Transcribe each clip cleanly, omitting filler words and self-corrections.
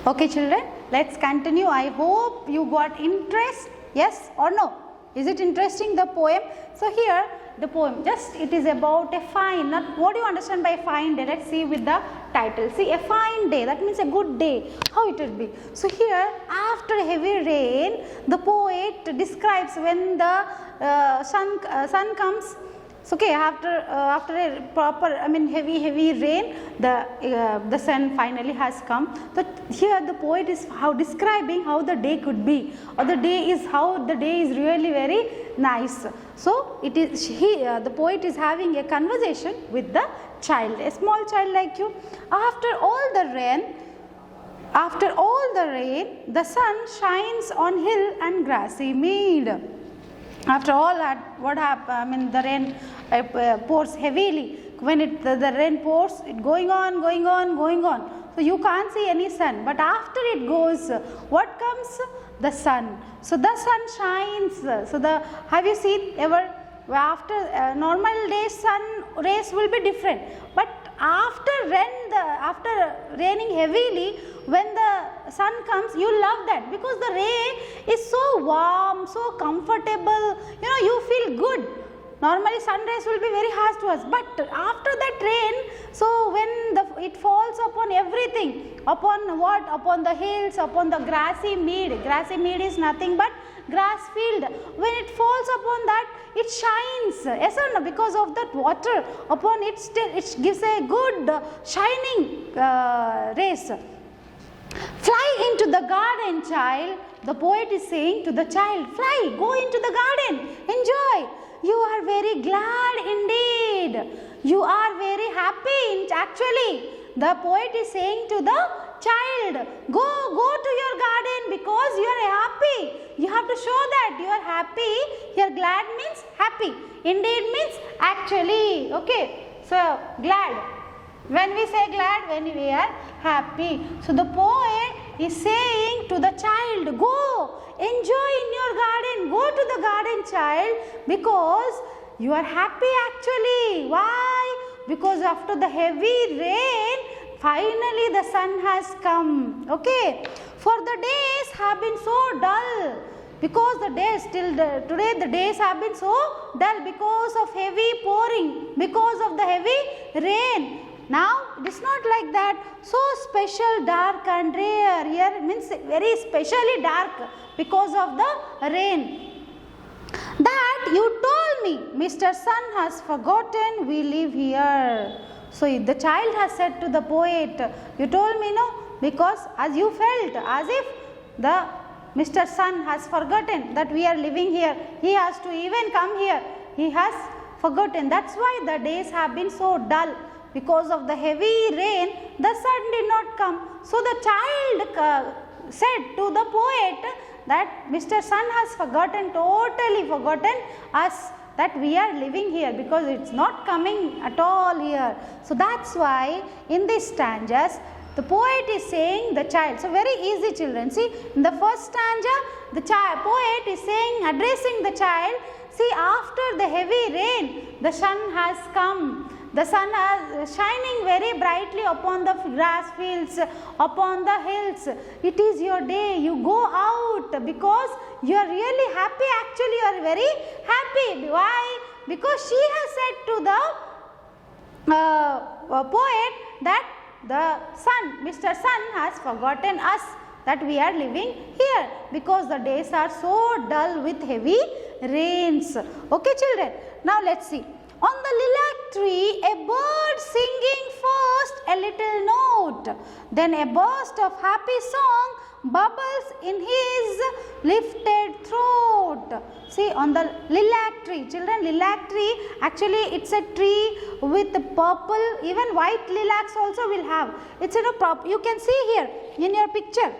Okay children, let's continue. I hope you got interest, yes or no? Is it interesting, the poem? So here the poem, just it is about a fine, not what do you understand by fine day? Let's see with the title. See, a fine day, that means a good day, how it will be. So here, after heavy rain, the poet describes when the sun comes. So, okay, after a proper, heavy rain, the sun finally has come. So here the poet is describing how the day could be, or the day is really very nice. So it is the poet is having a conversation with the child, a small child like you. After all the rain, the sun shines on hill and grassy mead. After all that, what happened? The rain pours heavily. When the rain pours, it going on. So you can't see any sun. But after it goes, what comes? The sun. So the sun shines. So have you seen ever? After normal days, sun rays will be different. But after raining heavily, when the sun comes, you love that because the ray is so warm, so comfortable. You feel good. Normally sun rays will be very harsh to us, but after that rain, so when it falls upon everything, upon what? Upon the hills, upon the grassy mead. Grassy mead is nothing but grass field. When it falls upon that, it shines, yes or no? Because of that water upon it, still it gives a good shining rays. Fly into the garden, child. The poet is saying to the child, fly, go into the garden, enjoy. You are very glad indeed. You are very happy. Actually, the poet is saying to the child, go to your garden because you are happy. You have to show that you are happy. Here glad means happy. Indeed means actually. Okay. So glad. When we say glad, when we are happy. So the poet is saying to the child, go, enjoy in your garden, go to the garden, child, because you are happy actually. Why? Because after the heavy rain, finally the sun has come. Okay. For the days have been so dull, because the days today the days have been so dull because of heavy pouring, because of the heavy rain. Now it is not like that. So special, dark and rare. Here means very specially dark because of the rain. That you told me, Mr. Sun has forgotten we live here. So the child has said to the poet, you told me no, because as you felt as if the Mr. Sun has forgotten that we are living here. He has to even come here. He has forgotten. That's why the days have been so dull. Because of the heavy rain, the sun did not come. So the child said to the poet that Mr. Sun has totally forgotten us, that we are living here, because it's not coming at all here. So that's why in these stanzas, the poet is saying the child. So very easy, children. See, in the first stanza, the poet is saying, addressing the child, see, after the heavy rain, the sun has come. The sun is shining very brightly upon the grass fields, upon the hills. It is your day. You go out because you are really happy. Actually, you are very happy. Why? Because she has said to the poet that the sun, Mr. Sun has forgotten us, that we are living here because the days are so dull with heavy rains. Okay, children. Now let's see. On the lilac tree, a bird singing first a little note, then a burst of happy song bubbles in his lifted throat. See, on the lilac tree, children, lilac tree, actually it's a tree with purple, even white lilacs also will have. It's you can see here in your picture.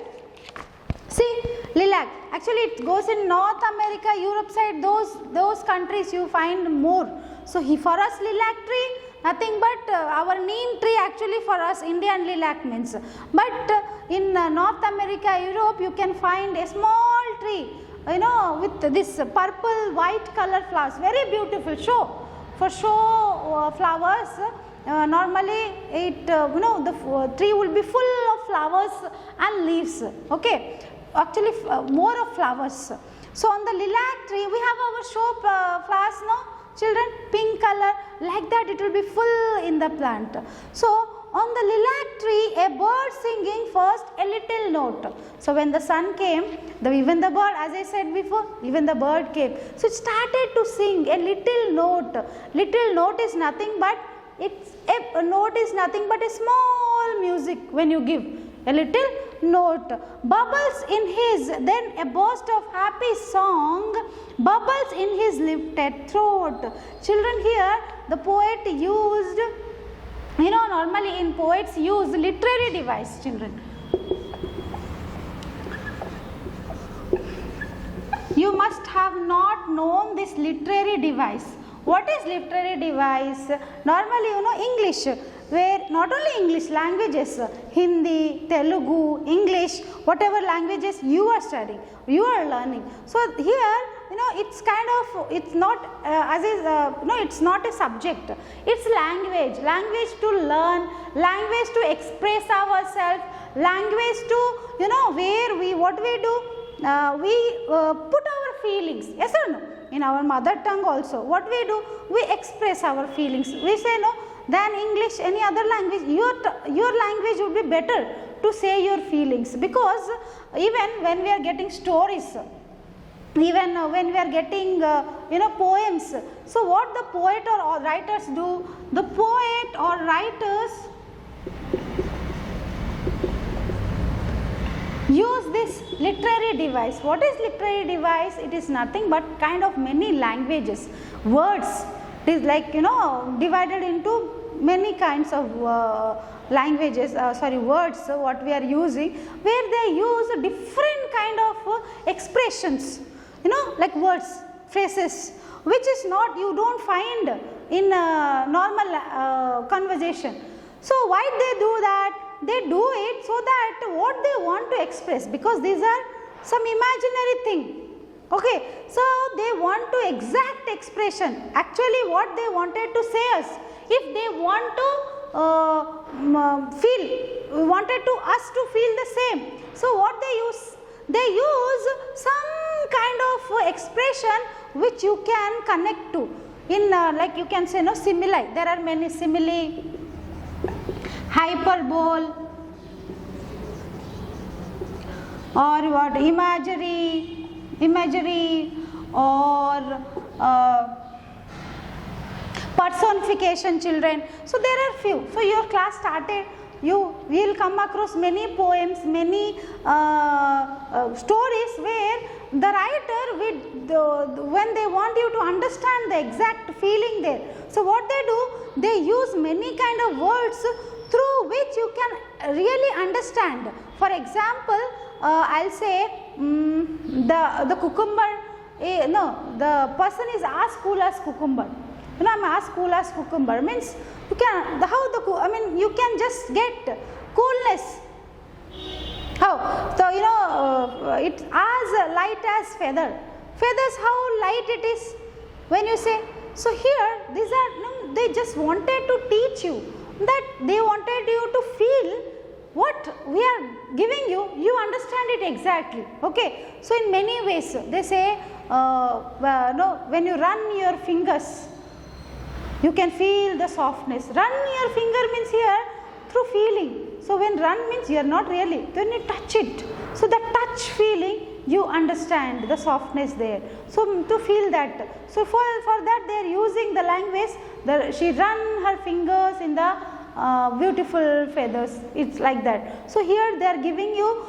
See, lilac, actually it goes in North America, Europe side, those countries you find more. So for us lilac tree, nothing but our neem tree actually for us Indian lilac means. But in North America, Europe, you can find a small tree, with this purple white color flowers, very beautiful. For show flowers, normally it the tree will be full of flowers and leaves. Okay, actually more of flowers. So on the lilac tree we have our show flowers, no children, pink color, like that it will be full in the plant. So on the lilac tree a bird singing first a little note. So when the sun came, even the bird, as I said before, even the bird came. So it started to sing a little note. Little note is nothing but, a note is nothing but a small music when you give. A little note. Bubbles in his, then a burst of happy song, bubbles in his lifted throat. Children, here the poet used, normally in poets use literary device, children. You must have not known this literary device. What is literary device? Normally, English, where not only English languages, Hindi, Telugu, English, whatever languages you are studying, you are learning. So here, it's kind of, it's not it's not a subject. It's language to learn, language to express ourselves, language to, what we do, we put our feelings, yes or no? In our mother tongue also, what we do, we express our feelings. We say no, than English, any other language, your language would be better to say your feelings, because even when we are getting stories, even when we are getting poems, so what the poet or writers do, the poet or writers use this literary device. What is literary device? It is nothing but kind of many languages, words. It is like divided into many kinds of languages, words what we are using, where they use different kind of expressions, like words, phrases, which is not, you don't find in normal conversation. So why they do that? They do it so that what they want to express, because these are some imaginary thing. Okay, so they want to exact expression, actually what they wanted to say us. If they want to wanted to us to feel the same, so what they use some kind of expression which you can connect to in like you can say simile. There are many simile, hyperbole, or what, imagery, or personification, children. So there are few. So your class started, you will come across many poems, many stories where the writer when they want you to understand the exact feeling there. So what they do, they use many kind of words through which you can really understand. For example, I'll say the cucumber, the person is as cool as cucumber. I'm as cool as cucumber means you can, you can just get coolness. How? So it's as light as feather. Feathers, how light it is when you say. So here these are, they just wanted to teach you that, they wanted you to feel what we are giving you, you understand it exactly. Okay. So in many ways they say when you run your fingers, you can feel the softness. Run your finger means here through feeling. So when run means you are not really, when you touch it, so the touch feeling, you understand the softness there. So to feel that, so for that they are using the language. She run her fingers in the beautiful feathers. It's like that. So here they are giving you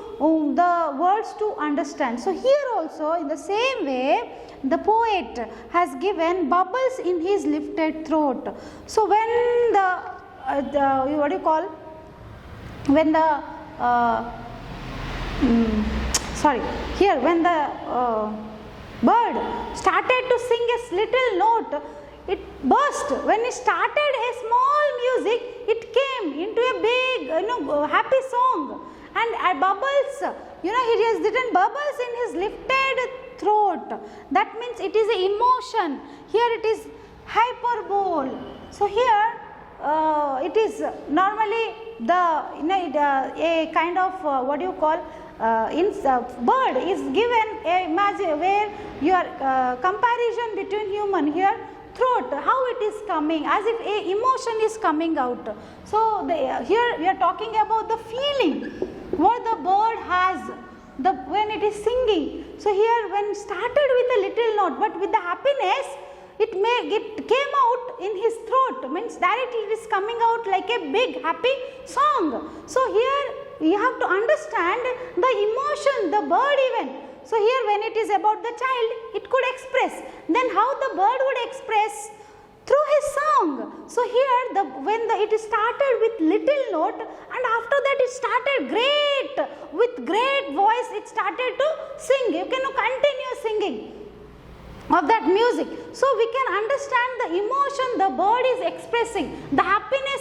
the words to understand. So here also in the same way, the poet has given bubbles in his lifted throat. So when the what do you call, when the here when the bird started to sing a little note, it burst. When it started a small music, it came into a big happy song, and bubbles, he has written bubbles in his lifted throat. That means it is an emotion. Here it is hyperbole. So here it is normally the a kind of what do you call bird is given a imagine where your comparison between human here throat, how it is coming, as if a emotion is coming out. So here we are talking about the feeling what the bird has when it is singing. So here when started with a little note, but with the happiness it came out in his throat, means directly it is coming out like a big happy song. So here you have to understand the emotion, the bird even. So here when it is about the child, it could express. Then how the bird would express? Through his song. So here when it started with little note, and after that it started with great voice, it started to sing. You can continue singing of that music. So we can understand the emotion the bird is expressing, the happiness,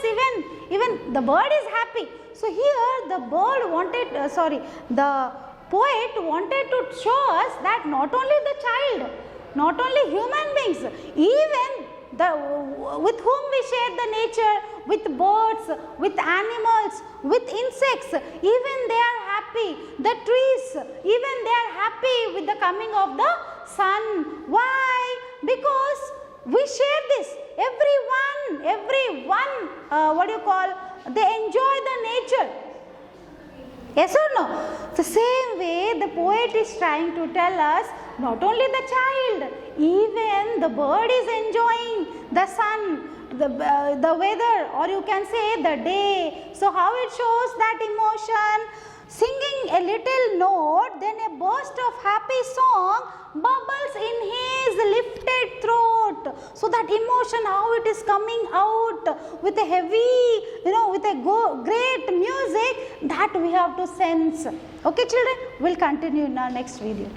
even the bird is happy. So here the bird wanted, the poet wanted to show us that not only the child, not only human beings, even with whom we share the nature, with birds, with animals, with insects, even they are happy. The trees, even they are happy with the coming of the sun. Why? Because we share this. Everyone, they enjoy the nature. Yes or no? The same way the poet is trying to tell us, not only the child, even the bird is enjoying the sun, the weather, or you can say the day. So how it shows that emotion? Singing a little note, then a burst of happy song bubbles in his lifted throat. So that emotion, how it is coming out with a heavy, with a great music, that we have to sense. Okay children, we'll continue in our next video.